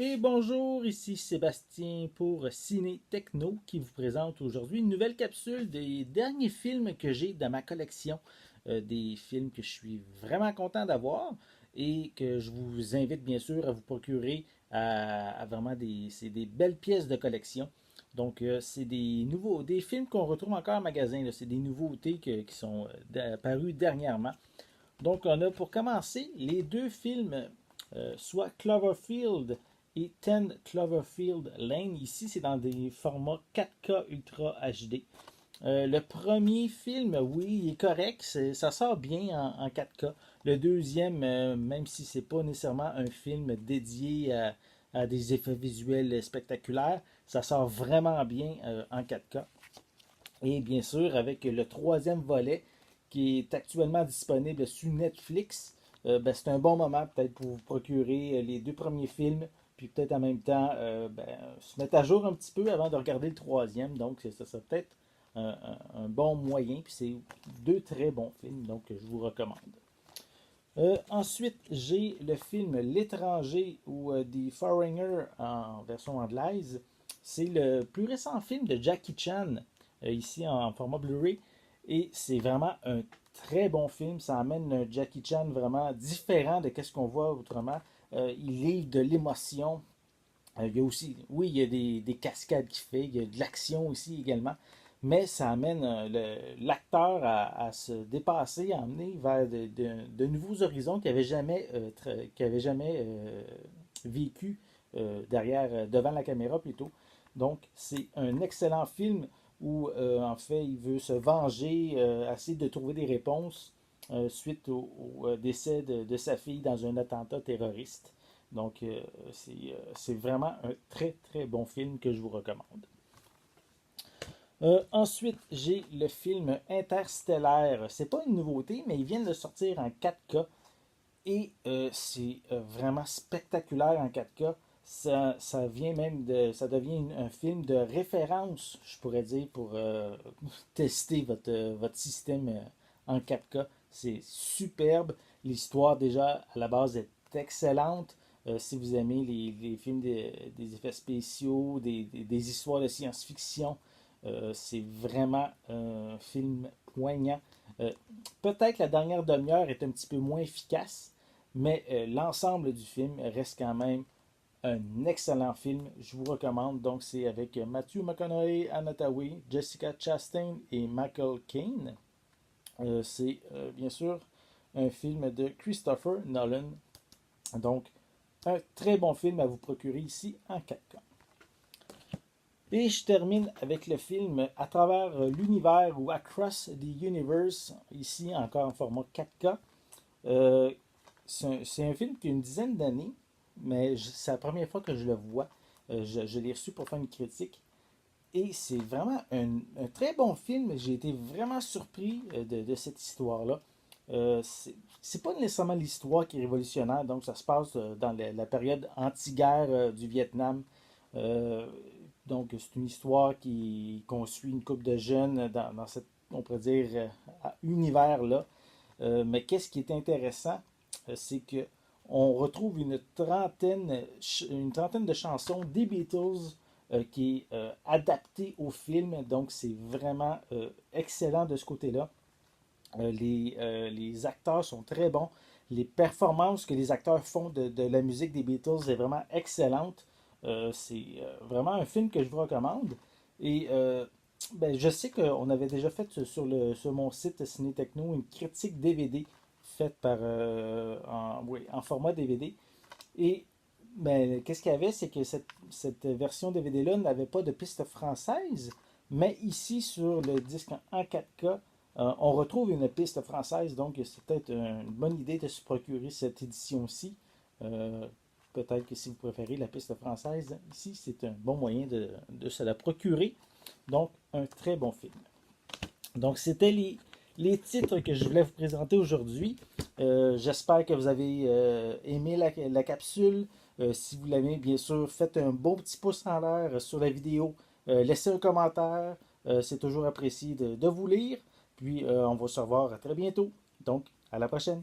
Et bonjour, ici Sébastien pour Ciné Techno qui vous présente aujourd'hui une nouvelle capsule des derniers films que j'ai dans ma collection. Des films que je suis vraiment content d'avoir et que je vous invite bien sûr à vous procurer à vraiment c'est des belles pièces de collection. Donc, c'est des films qu'on retrouve encore en magasin. C'est des nouveautés qui sont apparues dernièrement. Donc, on a pour commencer les deux films, soit Cloverfield et 10 Cloverfield Lane. Ici, c'est dans des formats 4K Ultra HD. Le premier film, oui, il est correct, ça sort bien en 4K. Le deuxième, même si c'est pas nécessairement un film dédié à des effets visuels spectaculaires, ça sort vraiment bien en 4K. Et bien sûr, avec le troisième volet qui est actuellement disponible sur Netflix, c'est un bon moment peut-être pour vous procurer les deux premiers films, puis peut-être en même temps se mettre à jour un petit peu avant de regarder le troisième. Donc, ça serait peut-être un bon moyen. Puis c'est deux très bons films, donc je vous recommande. Ensuite, j'ai le film L'étranger ou The Foreigner en version anglaise. C'est le plus récent film de Jackie Chan, ici en format Blu-ray. Et c'est vraiment un très bon film. Ça amène un Jackie Chan vraiment différent de ce qu'on voit autrement. Il livre de l'émotion. Il y a aussi, oui, il y a des cascades qu'il fait, il y a de l'action aussi également, mais ça amène l'acteur à se dépasser, à emmener vers de nouveaux horizons qu'il n'avait jamais vécu devant la caméra plutôt. Donc, c'est un excellent film où, en fait, il veut se venger, essayer de trouver des réponses suite au décès de sa fille dans un attentat terroriste. Donc, c'est vraiment un très, très bon film que je vous recommande. Ensuite, j'ai le film Interstellaire. C'est pas une nouveauté, mais ils viennent de sortir en 4K et c'est vraiment spectaculaire en 4K. Ça vient même ça devient un film de référence, je pourrais dire, pour tester votre système en 4K. C'est superbe. L'histoire, déjà, à la base, est excellente. Si vous aimez les films des effets spéciaux, des histoires de science-fiction, c'est vraiment un film poignant. Euh, Peut-être la dernière demi-heure est un petit peu moins efficace, mais l'ensemble du film reste quand même un excellent film. Je vous recommande. Donc, c'est avec Matthew McConaughey, Anna Thaoué, Jessica Chastain et Michael Caine. C'est bien sûr un film de Christopher Nolan. Donc, un très bon film à vous procurer ici en 4K. Et je termine avec le film À travers l'univers ou Across the Universe, ici encore en format 4K. Euh, c'est un film qui a une dizaine d'années, mais c'est la première fois que je le vois. Je l'ai reçu pour faire une critique. Et c'est vraiment un très bon film. J'ai été vraiment surpris de cette histoire-là. C'est pas nécessairement l'histoire qui est révolutionnaire, donc ça se passe dans la période anti-guerre du Vietnam. Euh, donc c'est une histoire qu'on suit une couple de jeunes dans cette, on pourrait dire, univers-là. Mais qu'est-ce qui est intéressant, c'est que on retrouve une trentaine de chansons des Beatles qui est adaptée au film. Donc, c'est vraiment excellent de ce côté-là. Les acteurs sont très bons. Les performances que les acteurs font de la musique des Beatles est vraiment excellente. C'est vraiment un film que je vous recommande. Et je sais qu'on avait déjà fait sur mon site Ciné Techno une critique DVD faite oui, en format DVD. Et qu'est-ce qu'il y avait, c'est que cette version DVD-là n'avait pas de piste française, mais ici, sur le disque en 4K, on retrouve une piste française, donc c'est peut-être une bonne idée de se procurer cette édition-ci. Euh, Peut-être que si vous préférez la piste française, ici, c'est un bon moyen de se la procurer. Donc, un très bon film. Donc, c'était les titres que je voulais vous présenter aujourd'hui. J'espère que vous avez aimé la capsule. Si vous l'aimez, bien sûr, faites un bon petit pouce en l'air sur la vidéo. Laissez un commentaire. C'est toujours apprécié de vous lire. Puis, on va se revoir très bientôt. Donc, à la prochaine.